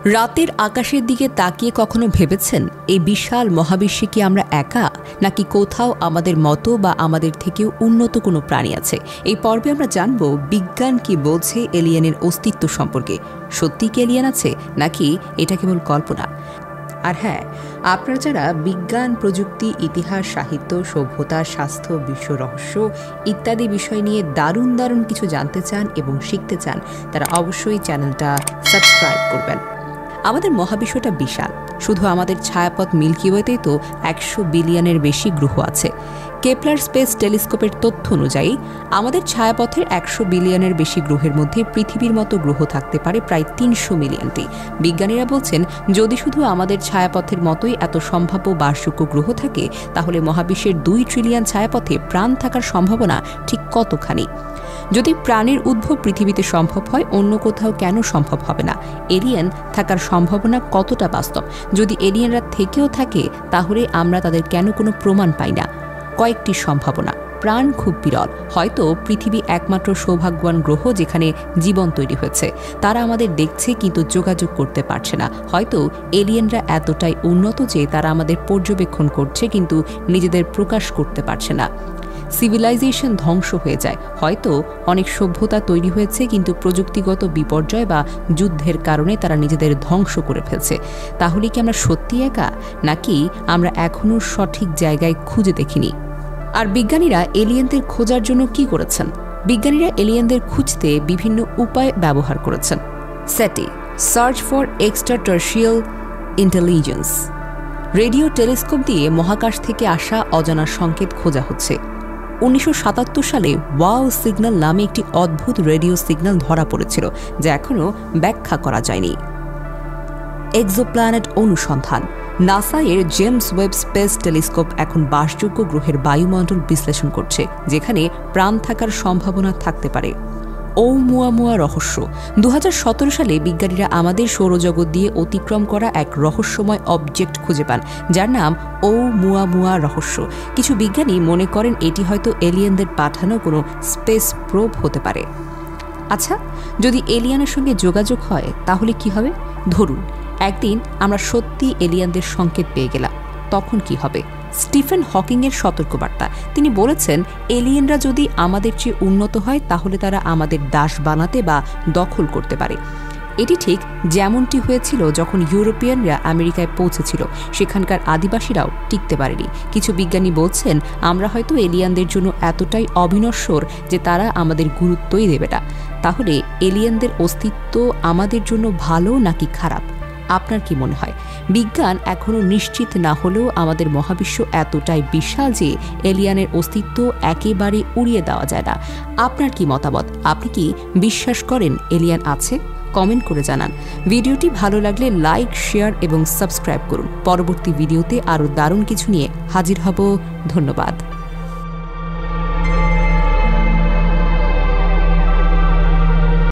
রাতের আকাশের দিকে তাকিয়ে কখনো ভেবেছেন এই বিশাল মহাবিশ্বে কি আমরা একা, নাকি কোথাও আমাদের মতো বা আমাদের থেকেও উন্নত কোনো প্রাণী আছে? এই পর্বে আমরা জানব বিজ্ঞান কি বলছে এলিয়েনের অস্তিত্ব সম্পর্কে। সত্যি কি এলিয়েন আছে, নাকি এটা কেবল কল্পনা? আর হ্যাঁ, আপনারা যারা বিজ্ঞান, প্রযুক্তি, ইতিহাস, সাহিত্য, সভ্যতা, স্বাস্থ্য, বিশ্ব রহস্য ইত্যাদি বিষয় নিয়ে দারুণ দারুণ কিছু জানতে চান এবং শিখতে চান, তারা অবশ্যই চ্যানেলটা সাবস্ক্রাইব করবেন। আমাদের মহাবিশ্বটা বিশাল। শুধু আমাদের ছায়াপথ মিল্কি ওয়েতেই তো 100 বিলিয়নের বেশি গ্রহ আছে। কেপলার স্পেস টেলিস্কোপের তথ্য অনুযায়ী আমাদের ছায়াপথের 100 বিলিয়নের বেশি গ্রহের মধ্যে পৃথিবীর মতো গ্রহ থাকতে পারে প্রায় 300 মিলিয়নটি। বিজ্ঞানীরা বলছেন, যদি শুধু আমাদের ছায়াপথের মতোই এত সম্ভাব্য বাসযোগ্য গ্রহ থাকে, তাহলে মহাবিশ্বের 2 ট্রিলিয়ন ছায়াপথে প্রাণ থাকার সম্ভাবনা ঠিক কতখানি? যদি প্রাণের উদ্ভব পৃথিবীতে সম্ভব হয়, অন্য কোথাও কেন সম্ভব হবে না? এলিয়েন থাকার সম্ভাবনা কতটা বাস্তব? যদি এলিয়েনরা থেকেও থাকে, তাহলে আমরা তাদের কেন কোনো প্রমাণ পাই না? কয়েকটি সম্ভাবনা। প্রাণ খুব বিরল। হয়তো পৃথিবী একমাত্র সৌভাগ্যবান গ্রহ যেখানে জীবন তৈরি হয়েছে। তারা আমাদের দেখছে কিন্তু যোগাযোগ করতে পারছে না। হয়তো এলিয়েনরা এতটাই উন্নত যে তারা আমাদের পর্যবেক্ষণ করছে কিন্তু নিজেদের প্রকাশ করতে পারছে না। সিভিলাইজেশন ধ্বংস হয়ে যায়। হয়তো অনেক সভ্যতা তৈরি হয়েছে কিন্তু প্রযুক্তিগত বিপর্যয় বা যুদ্ধের কারণে তারা নিজেদের ধ্বংস করে ফেলছে। তাহলে কি আমরা সত্যি একা, নাকি আমরা এখনও সঠিক জায়গায় খুঁজে দেখিনি? আর বিজ্ঞানীরা এলিয়েনদের খোঁজার জন্য কি করেছেন? বিজ্ঞানীরা এলিয়েনদের খুঁজতে বিভিন্ন উপায় ব্যবহার করেছেন। SETI, search for extraterrestrial intelligence, radio telescope দিয়ে মহাকাশ থেকে আসা অজানা সংকেত খোঁজা হচ্ছে। 1977 সালে ওয়াও সিগন্যাল নামে একটি অদ্ভুত রেডিও সিগন্যাল ধরা পড়েছিল, যা এখনও ব্যাখ্যা করা যায়নি। এক্সোপ্ল্যানেট অনুসন্ধান, নাসা এর জেমস ওয়েব স্পেস টেলিস্কোপ এখন বাসযোগ্য গ্রহের বায়ুমণ্ডল বিশ্লেষণ করছে, যেখানে প্রাণ থাকার সম্ভাবনা থাকতে পারে। ওumuamua রহস্য, 2017 সালে বিজ্ঞানীরা আমাদের সৌরজগৎ দিয়ে অতিক্রম করা এক রহস্যময় অবজেক্ট খুঁজে পান, যার নাম ওumuamua রহস্য। কিছু বিজ্ঞানী মনে করেন এটি হয়তো এলিয়েনদের পাঠানো কোনো স্পেস প্রোব হতে পারে। আচ্ছা, যদি এলিয়েনের সঙ্গে যোগাযোগ হয়, তাহলে কি হবে? ধরুন একদিন আমরা সত্যি এলিয়েনদের সংকেত পেয়ে গেলাম, তখন কি হবে? স্টিফেন হকিংয়ের সতর্কবার্তা। তিনি বলেছেন, এলিয়েনরা যদি আমাদের চেয়ে উন্নত হয়, তাহলে তারা আমাদের দাস বানাতে বা দখল করতে পারে। এটি ঠিক যেমনটি হয়েছিল যখন ইউরোপিয়ানরা আমেরিকায় পৌঁছেছিল। সেখানকার আদিবাসীরাও টিকতে পারেনি। কিছু বিজ্ঞানী বলছেন, আমরা হয়তো এলিয়েনদের জন্য এতটাই অবিনশ্বর যে তারা আমাদের গুরুত্বই দেবে না। তাহলে এলিয়েনদের অস্তিত্ব আমাদের জন্য ভালো নাকি খারাপ? আপনার কি মনে হয়? বিজ্ঞান এখনও নিশ্চিত না হলেও আমাদের মহাবিশ্ব এতটাই বিশাল যে এলিয়েনের অস্তিত্ব একেবারে উড়িয়ে দেওয়া যায় না। আপনার কি মতামত? আপনি কি বিশ্বাস করেন এলিয়েন আছে? কমেন্ট করে জানান। ভিডিওটি ভালো লাগলে লাইক, শেয়ার এবং সাবস্ক্রাইব করুন। পরবর্তী ভিডিওতে আরও দারুণ কিছু নিয়ে হাজির হব। ধন্যবাদ।